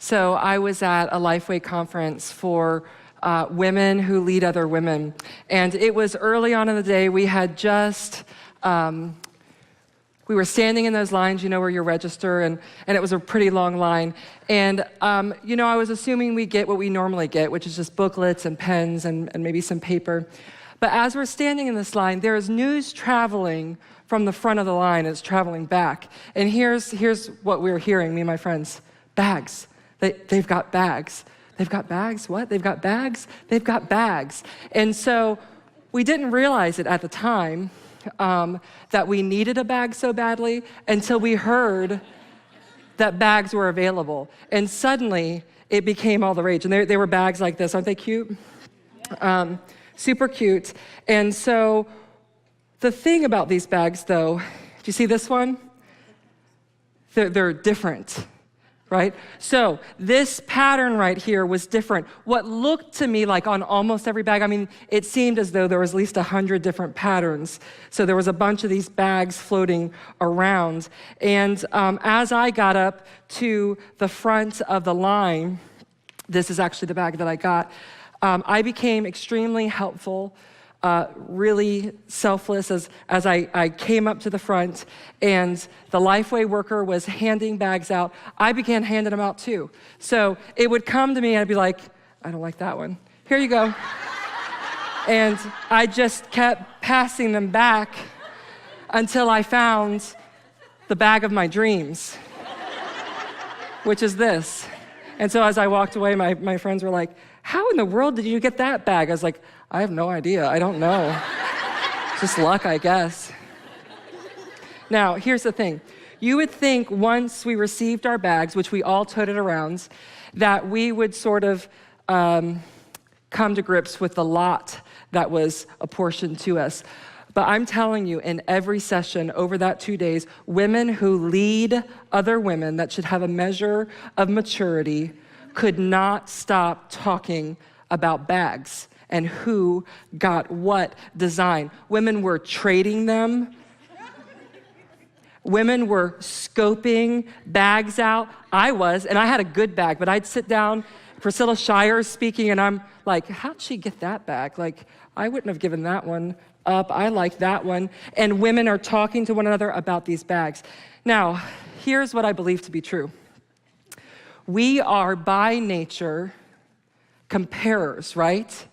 So I was at a Lifeway conference for women who lead other women. And it was early on in the day. We had just, we were standing in those lines, where you register, and it was a pretty long line. And, I was assuming we get what we normally get, which is just booklets and pens and maybe some paper. But as we're standing in this line, there is news traveling from the front of the line. It's traveling back. And here's what we're hearing, me and my friends. Bags. They've got bags. They've got bags? What? They've got bags? They've got bags. And so we didn't realize it at the time that we needed a bag so badly until we heard that bags were available. And suddenly, it became all the rage. And they were bags like this. Aren't they cute? Super cute. And so the thing about these bags, though, do you see this one? They're different. Right? So this pattern right here was different. What looked to me like on almost every bag, it seemed as though there was at least 100 different patterns. So there was a bunch of these bags floating around. And as I got up to the front of the line, this is actually the bag that I got, I became extremely helpful, really selfless as I came up to the front and the Lifeway worker was handing bags out. I began handing them out too. So it would come to me and I'd be like, I don't like that one. Here you go. And I just kept passing them back until I found the bag of my dreams, which is this. And so as I walked away, my friends were like, how in the world did you get that bag? I was like, I have no idea. I don't know. Just luck, I guess. Now, here's the thing. You would think once we received our bags, which we all toted around, that we would sort of come to grips with the lot that was apportioned to us. But I'm telling you, in every session over that 2 days, women who lead other women that should have a measure of maturity could not stop talking about bags and who got what design. Women were trading them. Women were scoping bags out. I was, and I had a good bag, but I'd sit down, Priscilla Shire's speaking, and I'm like, how'd she get that bag? Like, I wouldn't have given that one up. I like that one. And women are talking to one another about these bags. Now, here's what I believe to be true. We are by nature comparers, right?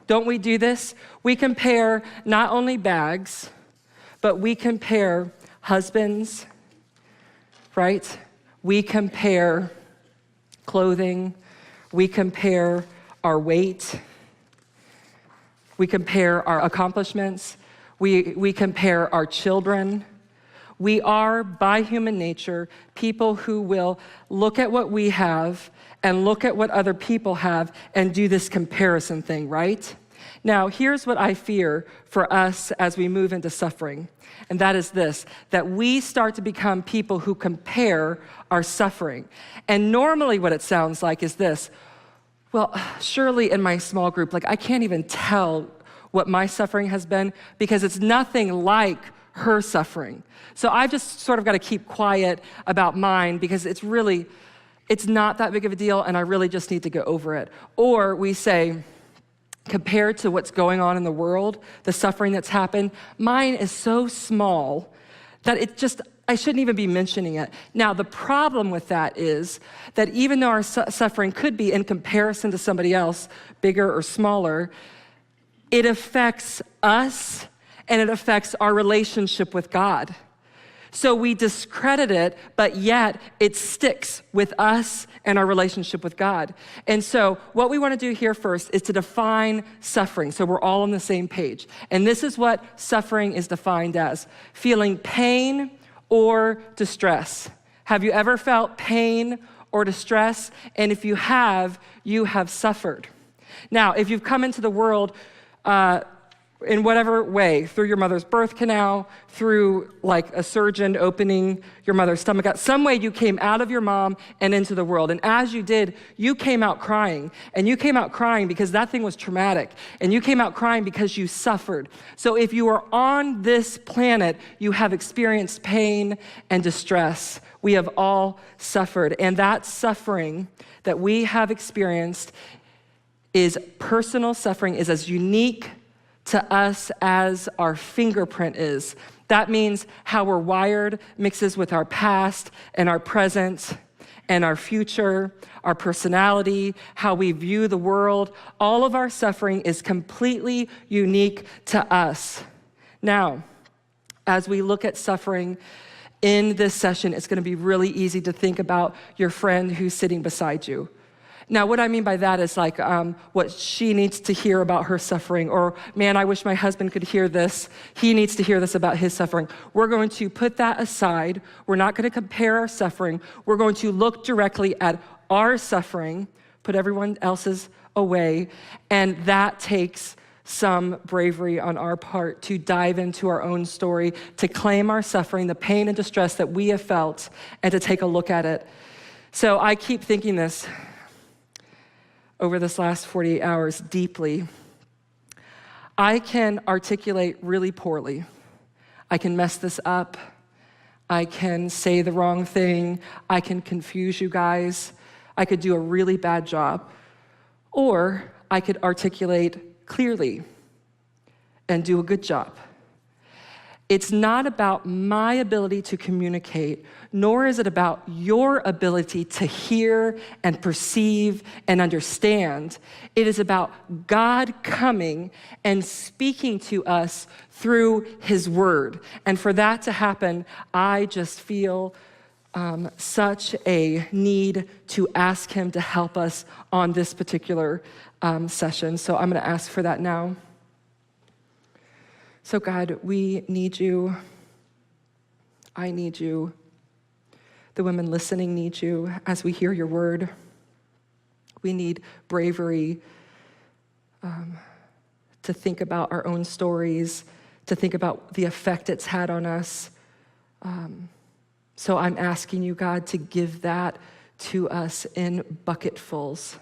Don't we do this? We compare not only bags, but we compare husbands, right? We compare clothing. We compare our weight. We compare our accomplishments. We compare our children. We are, by human nature, people who will look at what we have and look at what other people have and do this comparison thing, right? Now, here's what I fear for us as we move into suffering, and that is this, that we start to become people who compare our suffering. And normally what it sounds like is this, well, surely in my small group, I can't even tell what my suffering has been because it's nothing like her suffering. So I've just sort of got to keep quiet about mine because it's not that big of a deal and I really just need to go over it. Or we say, compared to what's going on in the world, the suffering that's happened, mine is so small that I shouldn't even be mentioning it. Now, the problem with that is that even though our suffering could be in comparison to somebody else, bigger or smaller, it affects us and it affects our relationship with God. So we discredit it, but yet it sticks with us and our relationship with God. And so what we want to do here first is to define suffering, so we're all on the same page. And this is what suffering is defined as: feeling pain or distress. Have you ever felt pain or distress? And if you have suffered. Now, if you've come into the world in whatever way, through your mother's birth canal, through like a surgeon opening your mother's stomach out. Some way you came out of your mom and into the world. And as you did, you came out crying. And you came out crying because that thing was traumatic. And you came out crying because you suffered. So if you are on this planet, you have experienced pain and distress. We have all suffered. And that suffering that we have experienced is personal suffering, is as unique to us as our fingerprint is. That means how we're wired mixes with our past and our present and our future, our personality, how we view the world. All of our suffering is completely unique to us. Now, as we look at suffering in this session, it's going to be really easy to think about your friend who's sitting beside you. Now, what I mean by that is like what she needs to hear about her suffering, or man, I wish my husband could hear this. He needs to hear this about his suffering. We're going to put that aside. We're not going to compare our suffering. We're going to look directly at our suffering, put everyone else's away, and that takes some bravery on our part to dive into our own story, to claim our suffering, the pain and distress that we have felt, and to take a look at it. So I keep thinking this over this last 48 hours deeply. I can articulate really poorly. I can mess this up. I can say the wrong thing. I can confuse you guys. I could do a really bad job. Or I could articulate clearly and do a good job. It's not about my ability to communicate, nor is it about your ability to hear and perceive and understand. It is about God coming and speaking to us through his word. And for that to happen, I just feel such a need to ask him to help us on this particular session. So I'm going to ask for that now. So God, we need you. I need you. The women listening need you as we hear your word. We need bravery to think about our own stories, to think about the effect it's had on us. So I'm asking you, God, to give that to us in bucketfuls,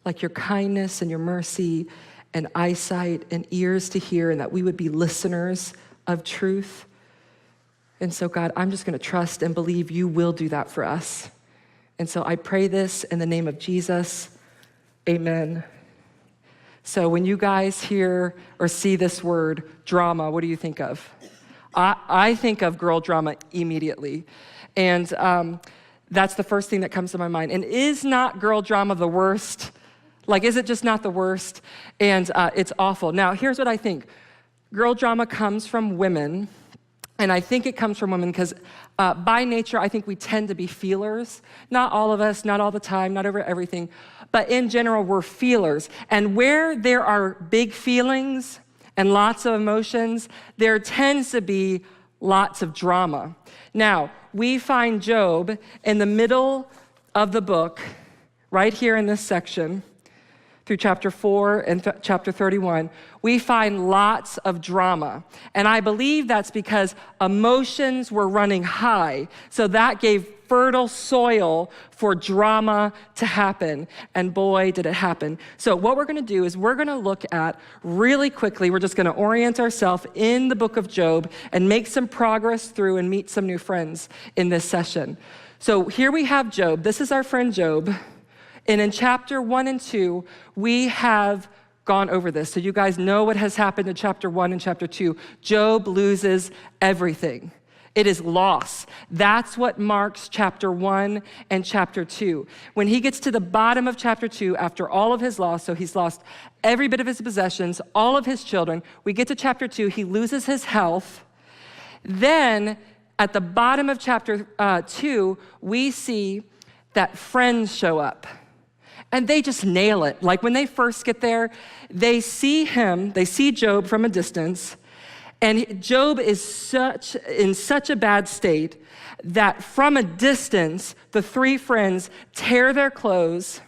like your kindness and your mercy and eyesight and ears to hear, and that we would be listeners of truth. And so, God, I'm just going to trust and believe you will do that for us. And so I pray this in the name of Jesus. Amen. So when you guys hear or see this word, drama, what do you think of? I think of girl drama immediately. And that's the first thing that comes to my mind. And is not girl drama the worst? Like, is it just not the worst? And it's awful. Now, here's what I think. Girl drama comes from women, and I think it comes from women because by nature, I think we tend to be feelers. Not all of us, not all the time, not over everything, but in general, we're feelers. And where there are big feelings and lots of emotions, there tends to be lots of drama. Now, we find Job in the middle of the book, right here in this section, through chapter 4 and chapter 31, we find lots of drama. And I believe that's because emotions were running high. So that gave fertile soil for drama to happen. And boy, did it happen. So what we're going to do is we're going to look at really quickly, we're just going to orient ourselves in the book of Job and make some progress through and meet some new friends in this session. So here we have Job. This is our friend Job. And in chapter 1 and 2, we have gone over this. So you guys know what has happened in chapter 1 and chapter 2. Job loses everything. It is loss. That's what marks chapter 1 and chapter 2. When he gets to the bottom of chapter 2, after all of his loss, so he's lost every bit of his possessions, all of his children, we get to chapter 2, he loses his health. Then at the bottom of chapter 2, we see that friends show up. And they just nail it. Like when they first get there, they see Job from a distance, and Job is in such a bad state that from a distance, the three friends tear their clothes,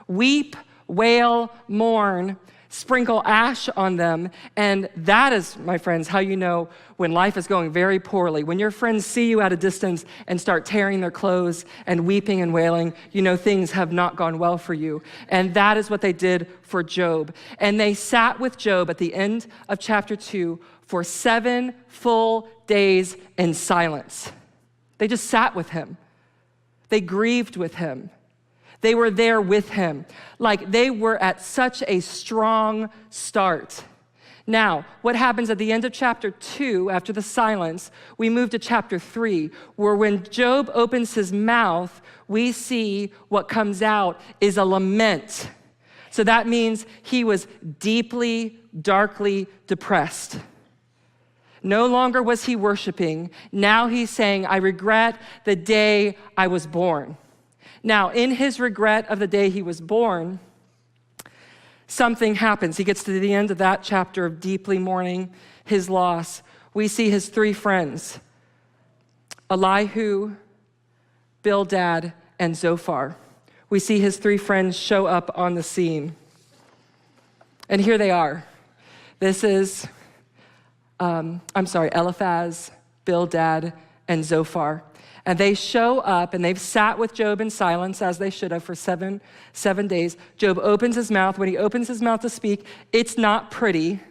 weep, wail, mourn, sprinkle ash on them. And that is, my friends, how you know when life is going very poorly. When your friends see you at a distance and start tearing their clothes and weeping and wailing, you know things have not gone well for you. And that is what they did for Job. And they sat with Job at the end of chapter 2 for 7 full days in silence. They just sat with him. They grieved with him. They were there with him. Like they were at such a strong start. Now, what happens at the end of chapter 2, after the silence, we move to chapter 3, where when Job opens his mouth, we see what comes out is a lament. So that means he was deeply, darkly depressed. No longer was he worshiping. Now he's saying, I regret the day I was born. Now, in his regret of the day he was born, something happens. He gets to the end of that chapter of deeply mourning his loss. We see his 3 friends, Elihu, Bildad, and Zophar. We see his 3 friends show up on the scene. And here they are. This is, Eliphaz, Bildad, and Zophar. And they show up, and they've sat with Job in silence, as they should have, for seven days. Job opens his mouth. When he opens his mouth to speak, it's not pretty,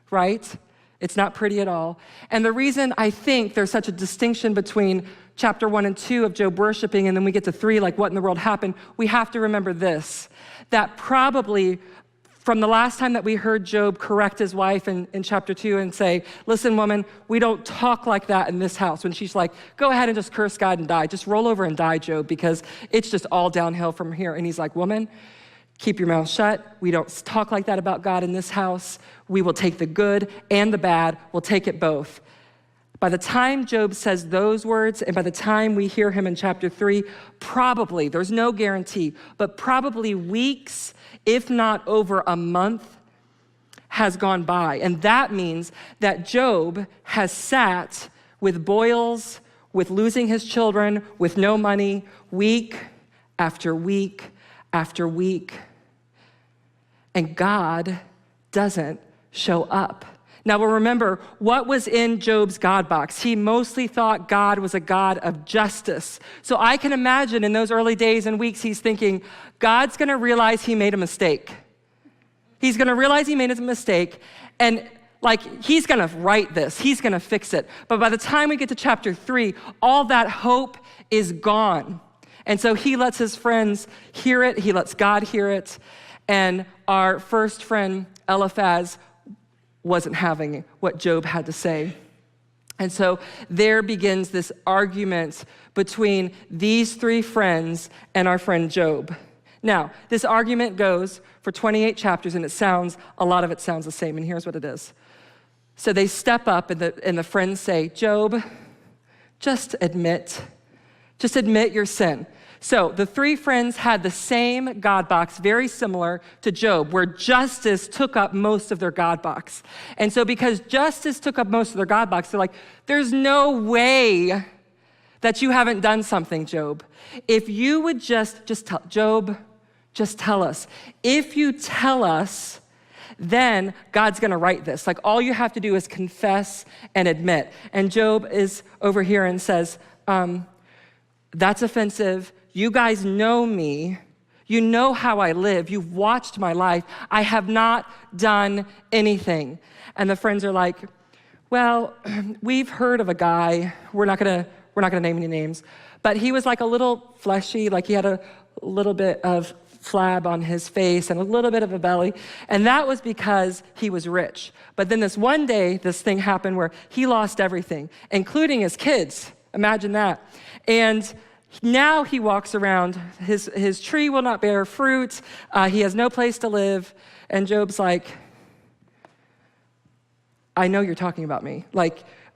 right? It's not pretty at all. And the reason I think there's such a distinction between chapter 1 and 2 of Job worshiping, and then we get to 3, like what in the world happened, we have to remember this, that probably from the last time that we heard Job correct his wife in chapter 2 and say, listen, woman, we don't talk like that in this house. When she's like, go ahead and just curse God and die. Just roll over and die, Job, because it's just all downhill from here. And he's like, woman, keep your mouth shut. We don't talk like that about God in this house. We will take the good and the bad. We'll take it both. By the time Job says those words, and by the time we hear him in chapter 3, probably, there's no guarantee, but probably weeks, if not over a month, has gone by. And that means that Job has sat with boils, with losing his children, with no money, week after week after week. And God doesn't show up. Now, we'll remember what was in Job's God box. He mostly thought God was a God of justice. So I can imagine in those early days and weeks, he's thinking, God's gonna realize he made a mistake. He's gonna realize he made a mistake, and he's gonna right this, he's gonna fix it. But by the time we get to chapter 3, all that hope is gone. And so he lets his friends hear it, he lets God hear it, and our first friend, Eliphaz, wasn't having what Job had to say. And so there begins this argument between these 3 friends and our friend Job. Now, this argument goes for 28 chapters, and a lot of it sounds the same, and here's what it is. So they step up, and the friends say, Job, just admit your sin. So the 3 friends had the same God box, very similar to Job, where justice took up most of their God box. And so because justice took up most of their God box, they're like, there's no way that you haven't done something, Job. If you would just tell, Job, just tell us. If you tell us, then God's gonna right this. All you have to do is confess and admit. And Job is over here and says, that's offensive. You guys know me. You know how I live. You've watched my life. I have not done anything. And the friends are like, well, we've heard of a guy. We're not gonna name any names, but he was a little fleshy, he had a little bit of flab on his face and a little bit of a belly. And that was because he was rich. But then this one day, this thing happened where he lost everything, including his kids. Imagine that. And now he walks around, his tree will not bear fruit, he has no place to live, and Job's like, I know you're talking about me.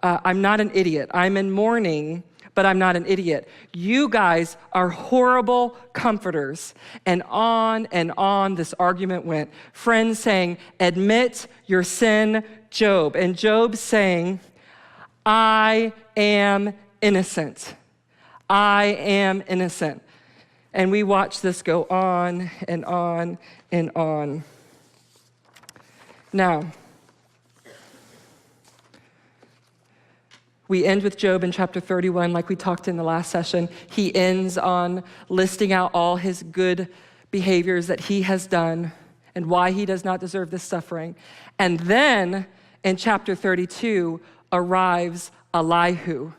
I'm not an idiot. I'm in mourning, but I'm not an idiot. You guys are horrible comforters. And on this argument went. Friends saying, admit your sin, Job. And Job saying, I am innocent. I am innocent. And we watch this go on and on and on. Now, we end with Job in chapter 31, like we talked in the last session. He ends on listing out all his good behaviors that he has done and why he does not deserve this suffering. And then in chapter 32 arrives Elihu.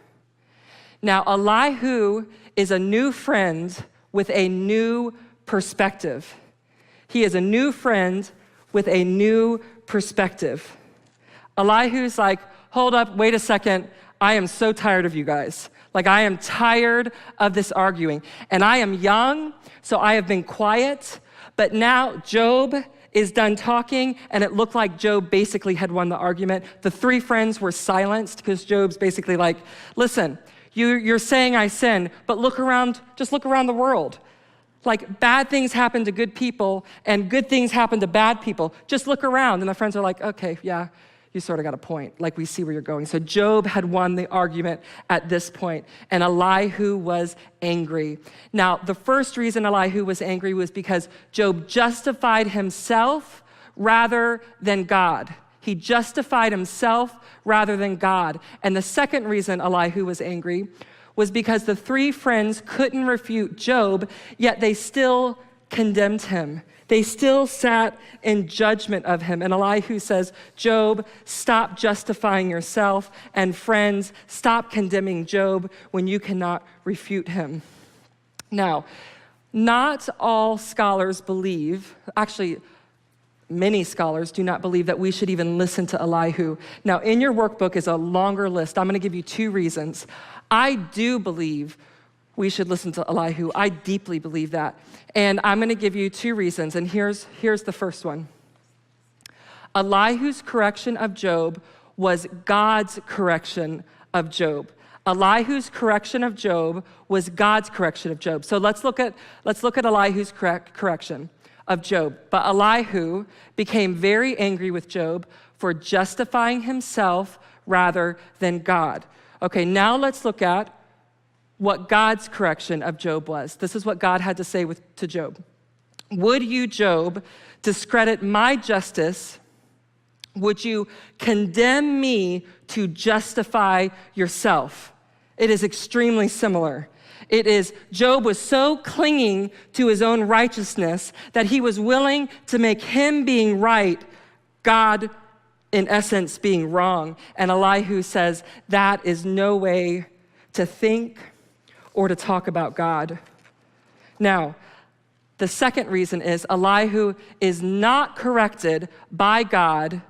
Now, Elihu is a new friend with a new perspective. He is a new friend with a new perspective. Elihu's like, hold up, wait a second. I am so tired of you guys. Like, I am tired of this arguing. And I am young, so I have been quiet. But now Job is done talking, and it looked like Job basically had won the argument. The three friends were silenced because Job's basically like, listen, you're saying I sin, but look around, just look around the world. Like, bad things happen to good people, and good things happen to bad people. Just look around. And the friends are like, okay, yeah, you sort of got a point. Like, we see where you're going. So Job had won the argument at this point, and Elihu was angry. Now, the first reason Elihu was angry was because Job justified himself rather than God. He justified himself rather than God. And the second reason Elihu was angry was because the three friends couldn't refute Job, yet they still condemned him. They still sat in judgment of him. And Elihu says, Job, stop justifying yourself. And friends, stop condemning Job when you cannot refute him. Now, not all scholars believe, actually, many scholars do not believe that we should even listen to Elihu. Now, in your workbook is a longer list. I'm going to give you 2 reasons. I do believe we should listen to Elihu. I deeply believe that. And I'm going to give you 2 reasons, and here's the first one. Elihu's correction of Job was God's correction of Job. Elihu's correction of Job was God's correction of Job. So let's look at Elihu's correction of Job. But Elihu became very angry with Job for justifying himself rather than God. Okay, now let's look at what God's correction of Job was. This is what God had to say to Job. Would you, Job, discredit my justice? Would you condemn me to justify yourself? It is extremely similar. It is, Job was so clinging to his own righteousness that he was willing to make him being right, God, in essence, being wrong. And Elihu says, that is no way to think or to talk about God. Now, the second reason is Elihu is not corrected by God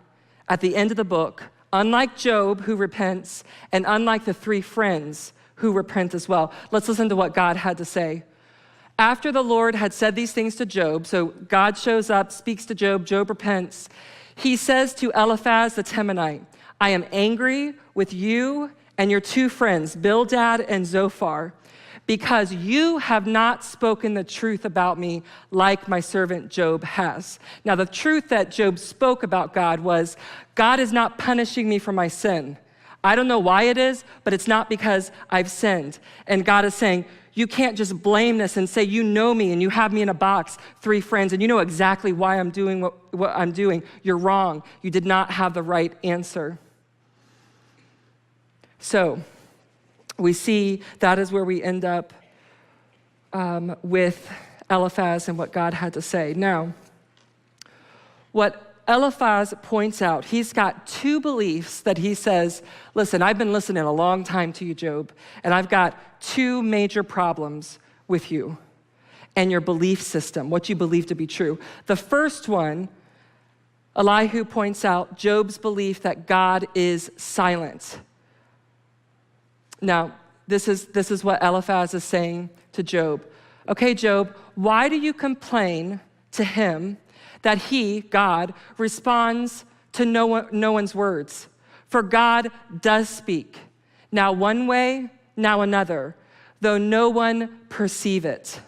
at the end of the book, unlike Job, who repents, and unlike the 3 friends who repent as well. Let's listen to what God had to say. After the Lord had said these things to Job, so God shows up, speaks to Job, Job repents. He says to Eliphaz the Temanite, I am angry with you and your 2 friends, Bildad and Zophar, because you have not spoken the truth about me like my servant Job has. Now, the truth that Job spoke about God was, God is not punishing me for my sin. I don't know why it is, but it's not because I've sinned. And God is saying, you can't just blame this and say, you know me and you have me in a box, 3 friends, and you know exactly why I'm doing what I'm doing. You're wrong. You did not have the right answer. So, we see that is where we end up with Eliphaz and what God had to say. Now, what Eliphaz points out, he's got 2 beliefs that he says, listen, I've been listening a long time to you, Job, and I've got 2 major problems with you and your belief system, what you believe to be true. The first one, Elihu points out Job's belief that God is silent. Now, this is what Eliphaz is saying to Job. Okay, Job, why do you complain to him that he, God, responds to no one's words? For God does speak, now one way, now another, though no one perceive it.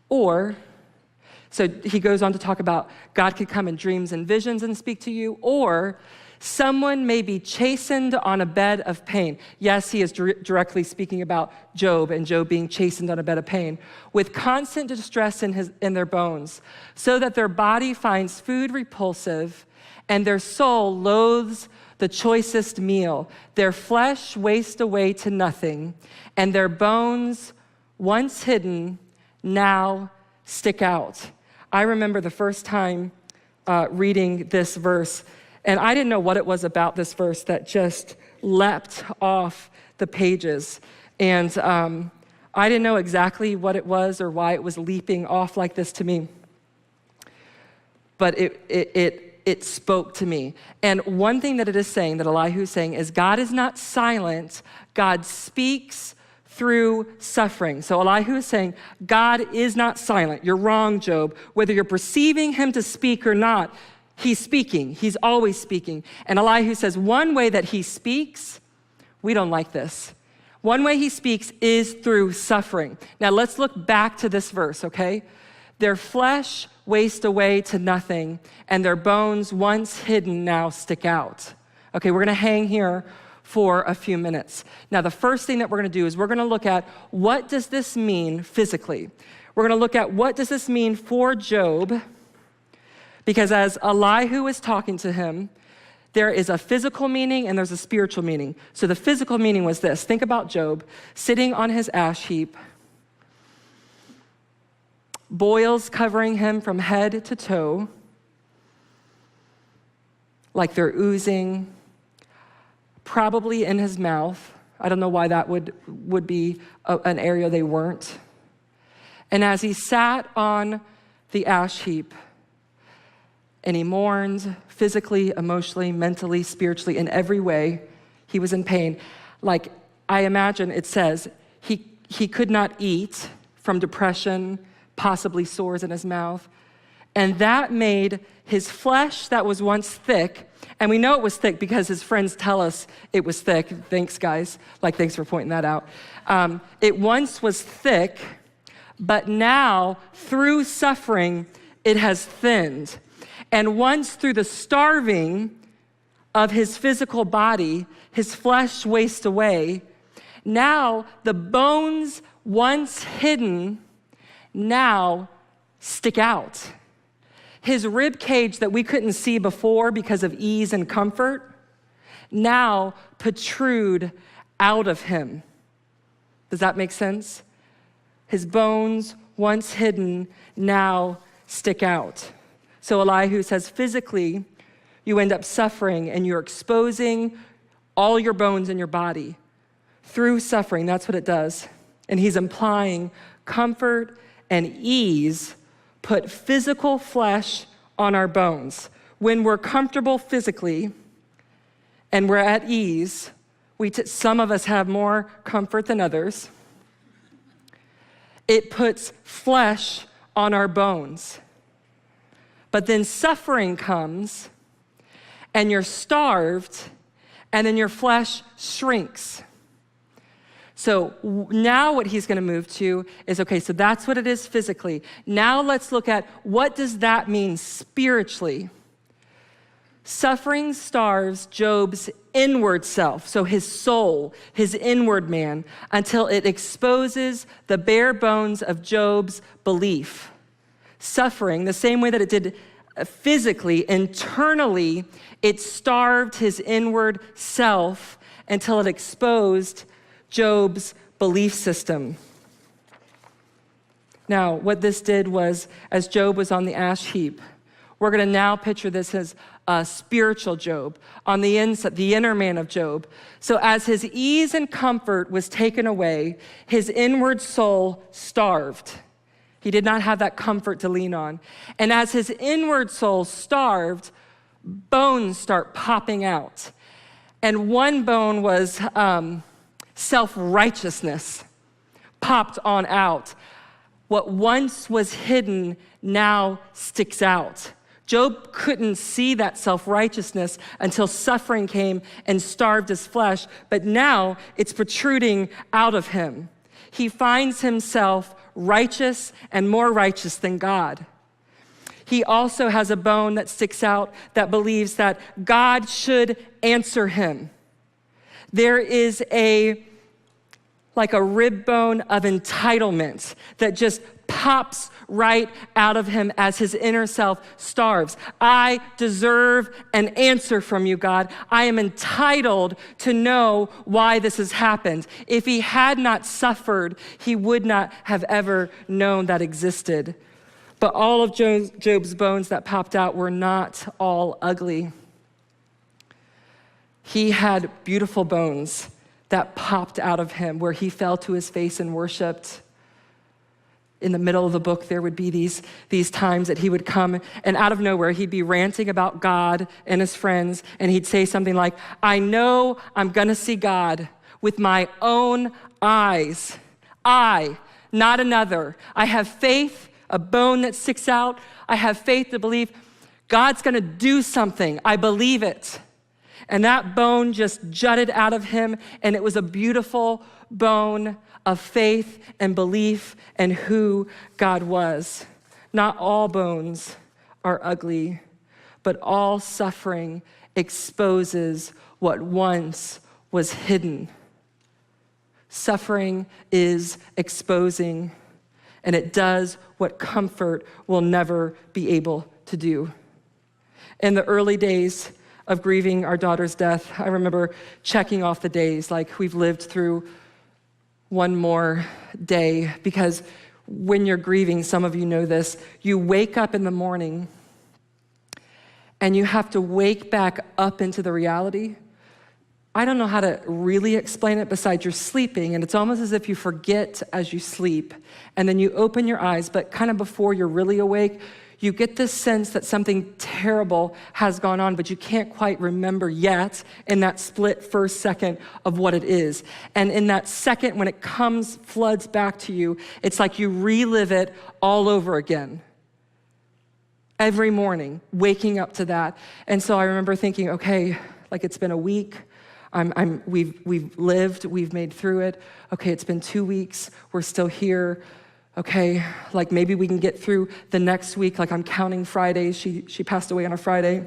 Or, so he goes on to talk about God could come in dreams and visions and speak to you, or Someone may be chastened on a bed of pain. Yes, he is directly speaking about Job and Job being chastened on a bed of pain, with constant distress in their bones, so that their body finds food repulsive and their soul loathes the choicest meal. Their flesh wastes away to nothing, and their bones, once hidden, now stick out. I remember the first time reading this verse, and I didn't know what it was about this verse that just leapt off the pages. And I didn't know exactly what it was or why it was leaping off like this to me. But it spoke to me. And one thing that it is saying, that Elihu is saying, is God is not silent. God speaks through suffering. So Elihu is saying, God is not silent. You're wrong, Job. Whether you're perceiving him to speak or not, he's speaking. He's always speaking. And Elihu says, one way that he speaks, we don't like this. One way he speaks is through suffering. Now let's look back to this verse, okay? Their flesh waste away to nothing, and their bones, once hidden, now stick out. Okay, we're gonna hang here for a few minutes. Now, the first thing that we're gonna do is we're gonna look at what does this mean physically? We're gonna look at what does this mean for Job, because as Elihu is talking to him, there is a physical meaning and there's a spiritual meaning. So the physical meaning was this. Think about Job sitting on his ash heap, boils covering him from head to toe, like they're oozing, probably in his mouth. I don't know why that would be an area they weren't. And as he sat on the ash heap, and he mourned physically, emotionally, mentally, spiritually, in every way, he was in pain. Like, I imagine it says, he could not eat from depression, possibly sores in his mouth. And that made his flesh that was once thick, and we know it was thick because his friends tell us it was thick. Thanks, guys. Thanks for pointing that out. It once was thick, but now, through suffering, it has thinned. And once through the starving of his physical body, his flesh wastes away. Now, the bones once hidden now stick out. His rib cage that we couldn't see before because of ease and comfort now protrude out of him. Does that make sense? His bones, once hidden, now stick out. So Elihu says, physically, you end up suffering and you're exposing all your bones in your body through suffering. That's what it does. And he's implying comfort and ease put physical flesh on our bones. When we're comfortable physically and we're at ease, some of us have more comfort than others. It puts flesh on our bones. But then suffering comes and you're starved and then your flesh shrinks. So now what he's going to move to is, okay, so that's what it is physically. Now let's look at what does that mean spiritually. Suffering starves Job's inward self, so his soul, his inward man, until it exposes the bare bones of Job's belief. Suffering, the same way that it did physically, internally, it starved his inward self until it exposed Job's belief system. Now, what this did was, as Job was on the ash heap, we're going to now picture this as a spiritual Job, on the inside, the inner man of Job. So as his ease and comfort was taken away, his inward soul starved. He did not have that comfort to lean on. And as his inward soul starved, bones start popping out. And one bone was self-righteousness popped on out. What once was hidden now sticks out. Job couldn't see that self-righteousness until suffering came and starved his flesh, but now it's protruding out of him. He finds himself righteous and more righteous than God. he also has a bone that sticks out that believes that God should answer him. There is like a rib bone of entitlement that just pops right out of him as his inner self starves. I deserve an answer from you, God. I am entitled to know why this has happened. If he had not suffered, he would not have ever known that existed. But all of Job's bones that popped out were not all ugly. He had beautiful bones that popped out of him where he fell to his face and worshiped. In the middle of the book, there would be these times that he would come, and out of nowhere, he'd be ranting about God and his friends, and he'd say something like, I know I'm gonna see God with my own eyes. I, not another. I have faith, a bone that sticks out. I have faith to believe God's gonna do something. I believe it. And that bone just jutted out of him, and it was a beautiful bone of faith and belief and who God was. Not all bones are ugly, but all suffering exposes what once was hidden. Suffering is exposing, and it does what comfort will never be able to do. In the early days of grieving our daughter's death, I remember checking off the days, like we've lived through one more day, because when you're grieving, some of you know this, you wake up in the morning and you have to wake back up into the reality. I don't know how to really explain it besides you're sleeping, and it's almost as if you forget as you sleep, and then you open your eyes, but kind of before you're really awake, you get this sense that something terrible has gone on, but you can't quite remember yet in that split first second of what it is. And in that second, when it floods back to you, it's like you relive it all over again. Every morning, waking up to that. And so I remember thinking, okay, like it's been a week. We've lived, we've made through it. Okay, it's been 2 weeks, we're still here. Okay, like maybe we can get through the next week. Like I'm counting Fridays. She passed away on a Friday.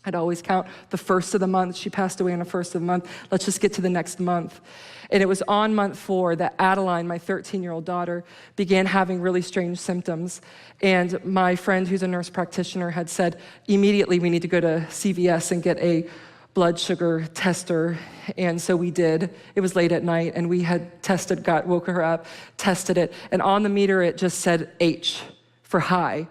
I'd always count the first of the month. She passed away on the first of the month. Let's just get to the next month. And it was on month 4 that Adeline, my 13-year-old daughter, began having really strange symptoms. And my friend, who's a nurse practitioner, had said, immediately we need to go to CVS and get a blood sugar tester. And so we did. It was late at night, and we had woke her up, tested it, and on the meter it just said H for high.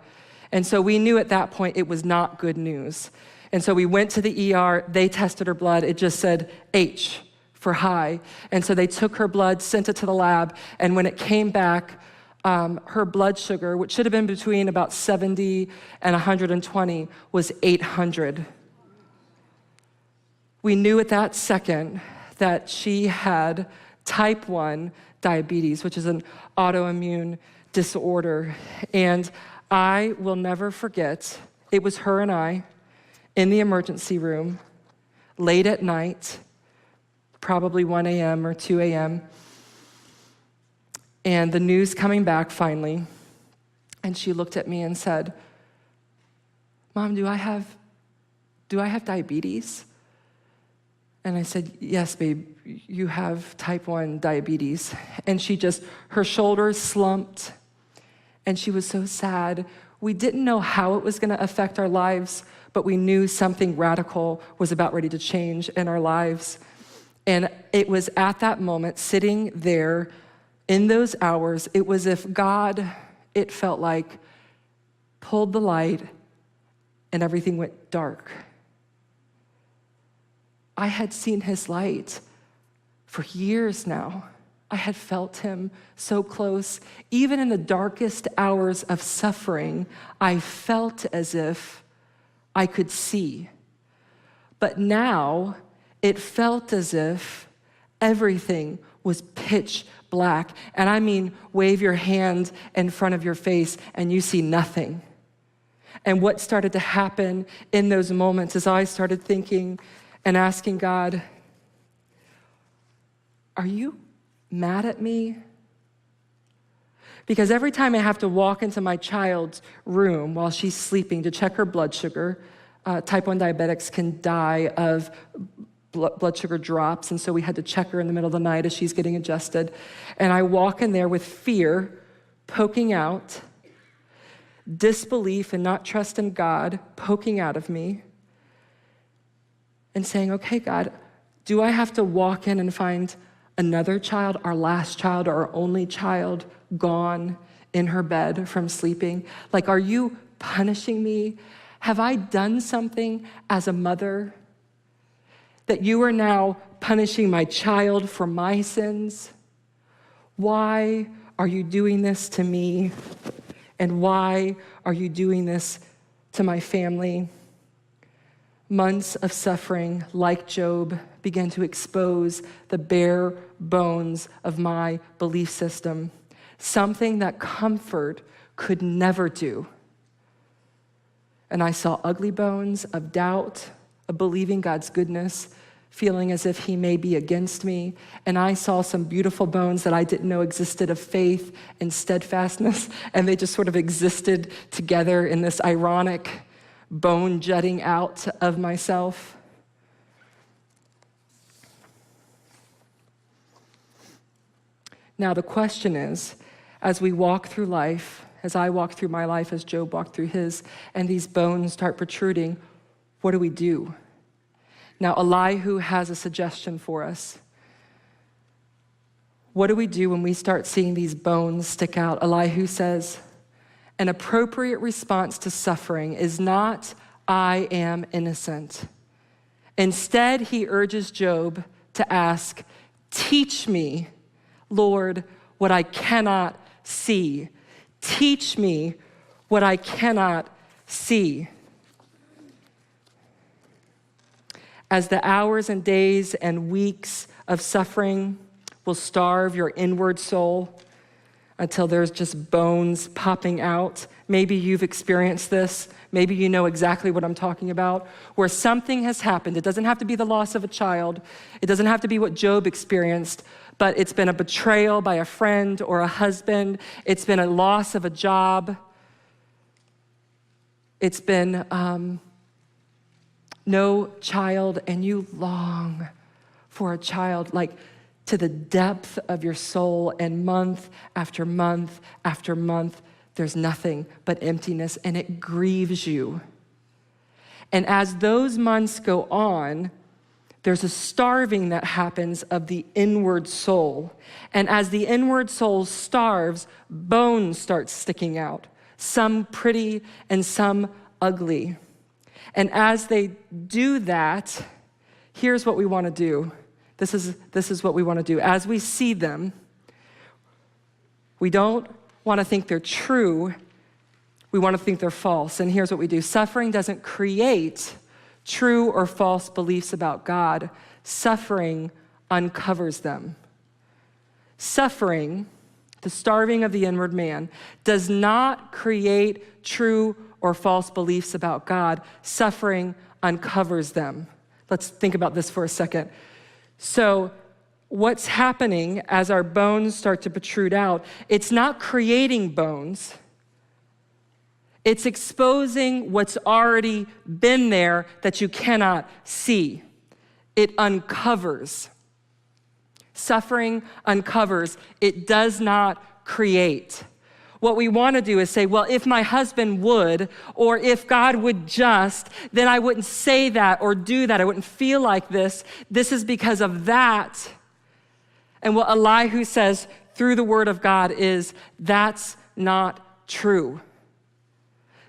And so we knew at that point it was not good news. And so we went to the ER, they tested her blood, it just said H for high. And so they took her blood, sent it to the lab, and when it came back, her blood sugar, which should have been between about 70 and 120, was 800. We knew at that second that she had type 1 diabetes, which is an autoimmune disorder. And I will never forget, it was her and I in the emergency room, late at night, probably 1 a.m. or 2 a.m., and the news coming back finally, and she looked at me and said, Mom, do I have diabetes? And I said, yes, babe, you have type 1 diabetes. And her shoulders slumped, and she was so sad. We didn't know how it was gonna affect our lives, but we knew something radical was about ready to change in our lives. And it was at that moment, sitting there in those hours, it was if God, it felt like, pulled the light and everything went dark. I had seen his light for years now. I had felt him so close. Even in the darkest hours of suffering, I felt as if I could see. But now, it felt as if everything was pitch black. And I mean, wave your hand in front of your face and you see nothing. And what started to happen in those moments is I started thinking and asking God, are you mad at me? Because every time I have to walk into my child's room while she's sleeping to check her blood sugar, type 1 diabetics can die of blood sugar drops, and so we had to check her in the middle of the night as she's getting adjusted. And I walk in there with fear poking out, disbelief and not trust in God poking out of me, and saying, okay, God, do I have to walk in and find another child, our last child, our only child, gone in her bed from sleeping? Like, are you punishing me? Have I done something as a mother that you are now punishing my child for my sins? Why are you doing this to me? And why are you doing this to my family? Months of suffering, like Job, began to expose the bare bones of my belief system, something that comfort could never do. And I saw ugly bones of doubt, of believing God's goodness, feeling as if he may be against me. And I saw some beautiful bones that I didn't know existed of faith and steadfastness, and they just sort of existed together in this ironic bone jutting out of myself. Now the question is, as we walk through life, as I walk through my life, as Job walked through his, and these bones start protruding, what do we do? Now Elihu has a suggestion for us. What do we do when we start seeing these bones stick out? Elihu says, an appropriate response to suffering is not, I am innocent. Instead, he urges Job to ask, teach me, Lord, what I cannot see. Teach me what I cannot see. As the hours and days and weeks of suffering will starve your inward soul until there's just bones popping out. Maybe you've experienced this. Maybe you know exactly what I'm talking about, where something has happened. It doesn't have to be the loss of a child. It doesn't have to be what Job experienced, but it's been a betrayal by a friend or a husband. It's been a loss of a job. It's been no child, and you long for a child, like to the depth of your soul, and month after month after month, there's nothing but emptiness, and it grieves you. And as those months go on, there's a starving that happens of the inward soul. And as the inward soul starves, bones start sticking out, some pretty and some ugly. And as they do that, here's what we want to do. This is what we want to do. As we see them, we don't want to think they're true. We want to think they're false. And here's what we do. Suffering doesn't create true or false beliefs about God. Suffering uncovers them. Suffering, the starving of the inward man, does not create true or false beliefs about God. Suffering uncovers them. Let's think about this for a second. So what's happening as our bones start to protrude out, it's not creating bones. It's exposing what's already been there that you cannot see. It uncovers. Suffering uncovers. It does not create. What we want to do is say, well, if my husband would, or if God would just, then I wouldn't say that or do that. I wouldn't feel like this. This is because of that. And what Elihu says through the word of God is, that's not true.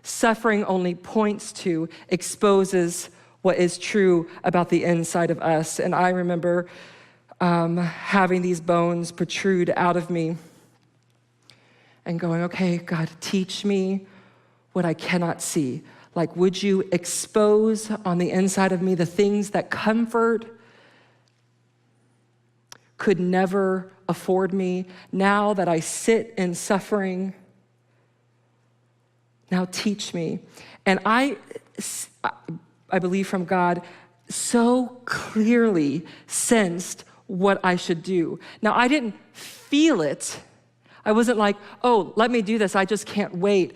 Suffering only points to, exposes what is true about the inside of us. And I remember having these bones protrude out of me and going, okay, God, teach me what I cannot see. Like, would you expose on the inside of me the things that comfort could never afford me? Now that I sit in suffering, now teach me. And I believe from God, so clearly sensed what I should do. Now, I didn't feel it. I wasn't like, oh, let me do this, I just can't wait.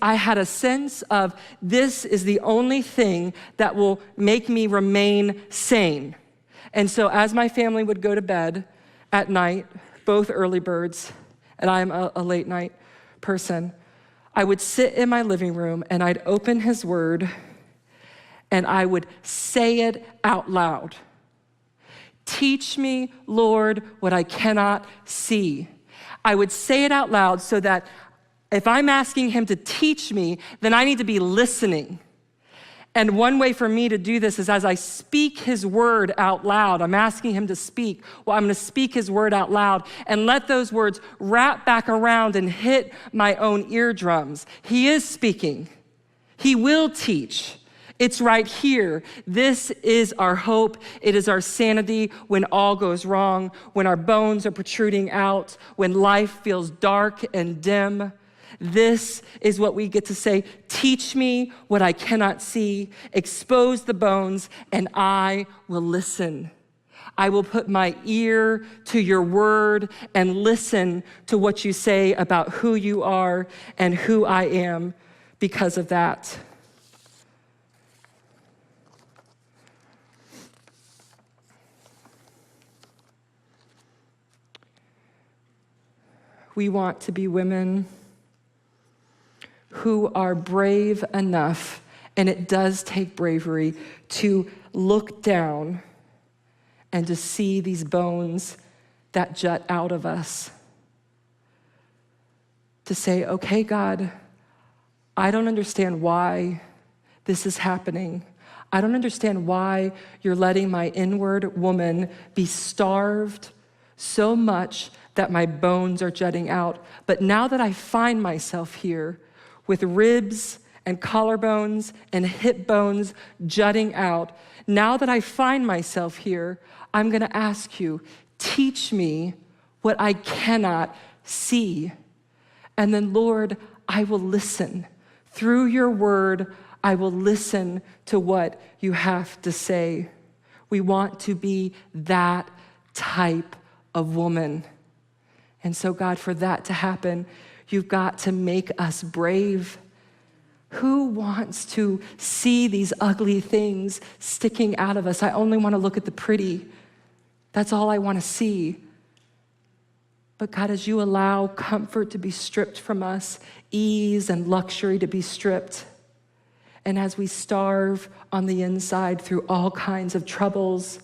I had a sense of this is the only thing that will make me remain sane. And so as my family would go to bed at night, both early birds, and I'm a late night person, I would sit in my living room and I'd open his word and I would say it out loud. Teach me, Lord, what I cannot see. I would say it out loud so that if I'm asking him to teach me, then I need to be listening. And one way for me to do this is as I speak his word out loud, I'm asking him to speak. Well, I'm going to speak his word out loud and let those words wrap back around and hit my own eardrums. He is speaking. He will teach. It's right here. This is our hope. It is our sanity when all goes wrong, when our bones are protruding out, when life feels dark and dim. This is what we get to say, teach me what I cannot see, expose the bones, and I will listen. I will put my ear to your word and listen to what you say about who you are and who I am because of that. We want to be women who are brave enough, and it does take bravery, to look down and to see these bones that jut out of us. To say, okay, God, I don't understand why this is happening. I don't understand why you're letting my inward woman be starved so much that my bones are jutting out. But now that I find myself here with ribs and collarbones and hip bones jutting out, now that I find myself here, I'm gonna ask you, teach me what I cannot see. And then, Lord, I will listen. Through your word, I will listen to what you have to say. We want to be that type of woman. And so, God, for that to happen, you've got to make us brave. Who wants to see these ugly things sticking out of us? I only want to look at the pretty. That's all I want to see. But God, as you allow comfort to be stripped from us, ease and luxury to be stripped, and as we starve on the inside through all kinds of troubles,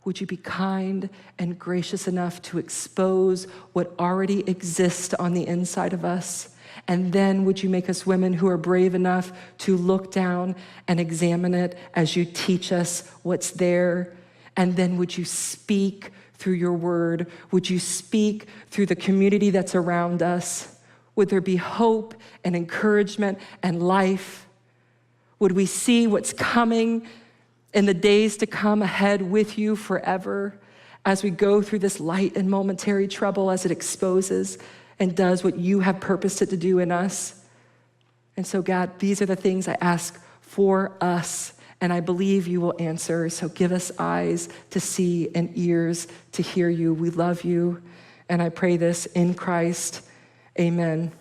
would you be kind and gracious enough to expose what already exists on the inside of us? And then would you make us women who are brave enough to look down and examine it as you teach us what's there? And then would you speak through your word? Would you speak through the community that's around us? Would there be hope and encouragement and life? Would we see what's coming in the days to come ahead with you forever as we go through this light and momentary trouble as it exposes and does what you have purposed it to do in us? And so, God, these are the things I ask for us, and I believe you will answer. So give us eyes to see and ears to hear you. We love you, and I pray this in Christ. Amen.